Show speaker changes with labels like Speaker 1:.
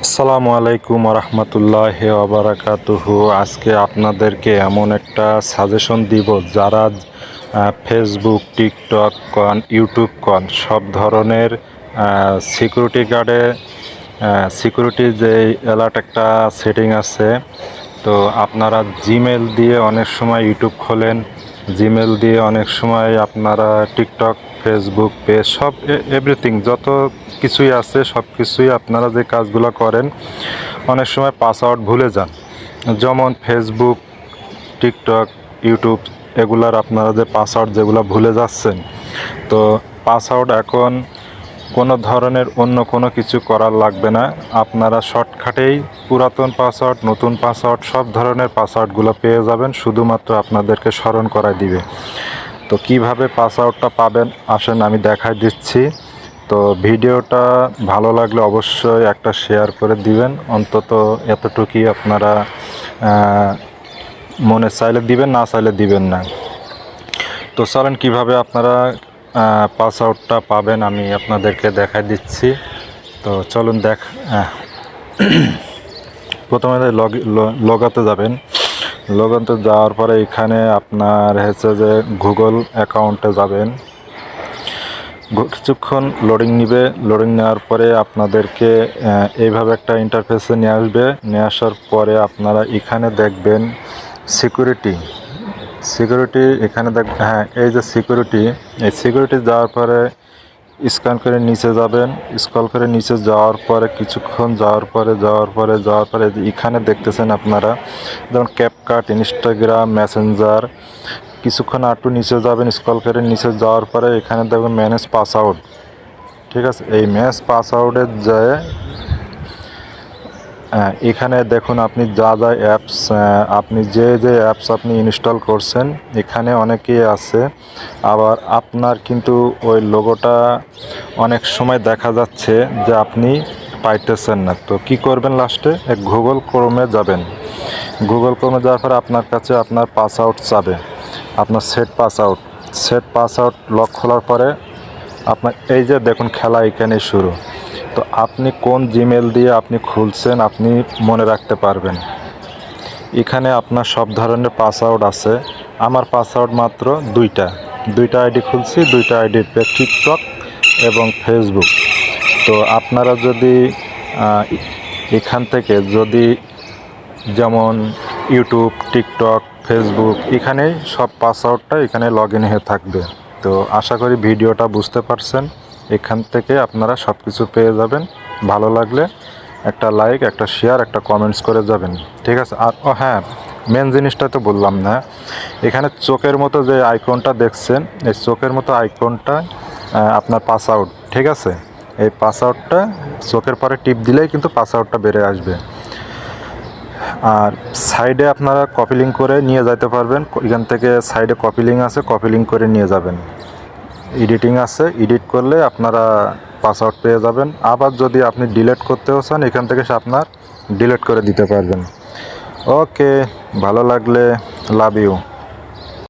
Speaker 1: আসসালামু আলাইকুম রহমতুল্লাহ ওবরাকাতুহু। আজকে আপনাদেরকে এমন একটা সাজেশন দিব, যারা ফেসবুক, টিকটক কন, ইউটিউব কন, সব ধরনের সিকিউরিটি গার্ডে সিকিউরিটি যে অ্যালার্ট একটা সেটিং আছে। তো আপনারা জিমেল দিয়ে অনেক সময় ইউটিউব খোলেন, জিমেল দিয়ে অনেক সময় আপনারা টিকটক, ফেসবুক পেজ সব এভরিথিং যত কিছুই আছে সব কিছুই আপনারা যে কাজগুলো করেন অনেক সময় পাসওয়ার্ড ভুলে যান। যেমন ফেসবুক, টিকটক, ইউটিউব এগুলার আপনারা যে পাসওয়ার্ড যেগুলো ভুলে যাচ্ছেন, তো পাসওয়ার্ড এখন কোনো ধরনের অন্য কোনো কিছু করার লাগবে না। আপনারা শর্টকাটেই পুরাতন পাসওয়ার্ড, নতুন পাসওয়ার্ড সব ধরনের পাসওয়ার্ডগুলো পেয়ে যাবেন, শুধুমাত্র আপনাদেরকে স্মরণ করায় দিবে। তো কিভাবে পাসওয়ার্ডটা পাবেন আসেন আমি দেখাই দিচ্ছি। তো ভিডিওটা ভালো লাগলে অবশ্যই একটা শেয়ার করে দিবেন, অন্তত এতটুকুই আপনারা মনে চাইলে দিবেন, না চাইলে দিবেন না। তো চলেন কীভাবে আপনারা পাসওয়ার্ডটা পাবেন আমি আপনাদেরকে দেখাই দিচ্ছি। তো চলুন প্রথমে লগতে যাবেন। লগতে যাওয়ার পরে এখানে আপনার হচ্ছে যে গুগল অ্যাকাউন্টে যাবেন। কিছুক্ষণ লোডিং নিবে, লোডিং নেওয়ার পরে আপনাদেরকে এইভাবে একটা ইন্টারফেসে নিয়ে আসবে। নিয়ে আসার পরে আপনারা এখানে দেখবেন সিকিউরিটি এখানে দেখবেন, হ্যাঁ এই যে সিকিউরিটি, এই সিকিউরিটি যাওয়ার পরে স্ক্যান করে নিচে যাবেন। স্ক্রল করে নিচে যাওয়ার পরে কিছুক্ষণ যাওয়ার পরে এখানে দেখতেছেন আপনারা, যেমন ক্যাপকাট, ইনস্টাগ্রাম, মেসেঞ্জার। কিছুক্ষণ একটু নিচে যাবেন, স্ক্রল করে নিচে যাওয়ার পরে এখানে দেখবেন ম্যানেজ পাসওয়ার্ড। ঠিক আছে, এই ম্যানেজ পাসওয়ার্ডের যায় এখানে দেখুন আপনি যা যা অ্যাপস, আপনি যে অ্যাপস আপনি ইনস্টল করছেন এখানে অনেকেই আছে। আবার আপনার কিন্তু ওই লোগোটা অনেক সময় দেখা যাচ্ছে যে আপনি পাইতেছেন না। তো কি করবেন, লাস্টে গুগল ক্রোমে যাবেন। গুগল ক্রোমে যাওয়ার পরে আপনার কাছে আপনার পাসওয়ার্ড চাবে, আপনার সেট পাসওয়ার্ড লক খোলার পরে আপনার এই যে দেখুন খেলা এখানে শুরু। তো আপনি কোন জিমেল দিয়ে আপনি খুলছেন আপনি মনে রাখতে পারবেন। এখানে আপনার সব ধরনের পাসওয়ার্ড আছে। আমার পাসওয়ার্ড মাত্র দুইটা আইডি খুলছি, দুইটা আইডির টিকটক এবং ফেসবুক। তো আপনারা যদি এখান থেকে যদি যেমন ইউটিউব, টিকটক, ফেসবুক এখানেই সব পাসওয়ার্ডটা এখানে লগ ইন হয়ে থাকবে। তো আশা করি ভিডিওটা বুঝতে পারছেন। এখান থেকে আপনারা সব কিছু পেয়ে যাবেন। ভালো লাগলে একটা লাইক, একটা শেয়ার, একটা কমেন্টস করে যাবেন। ঠিক আছে। আর হ্যাঁ, মেন জিনিসটা তো বললাম না, এখানে চোখের মতো যে আইকনটা দেখছেন, এই চোখের মতো আইকনটা আপনার পাসওয়ার্ড। ঠিক আছে, এই পাসওয়ার্ডটা চোখের পরে টিপ দিলেই কিন্তু পাসওয়ার্ডটা বেড়ে আসবে। আর সাইডে আপনারা কপি লিঙ্ক করে নিয়ে যেতে পারবেন। এখান থেকে সাইডে কপি লিঙ্ক আছে, কপি লিঙ্ক করে নিয়ে যাবেন। এডিটিং আছে, এডিট করলে আপনারা পাসওয়ার্ড পেয়ে যাবেন। আবার যদি আপনি ডিলিট করতেও চান এখান থেকে আপনার ডিলিট করে দিতে পারবেন। ওকে, ভালো লাগলে লাভ ইউ।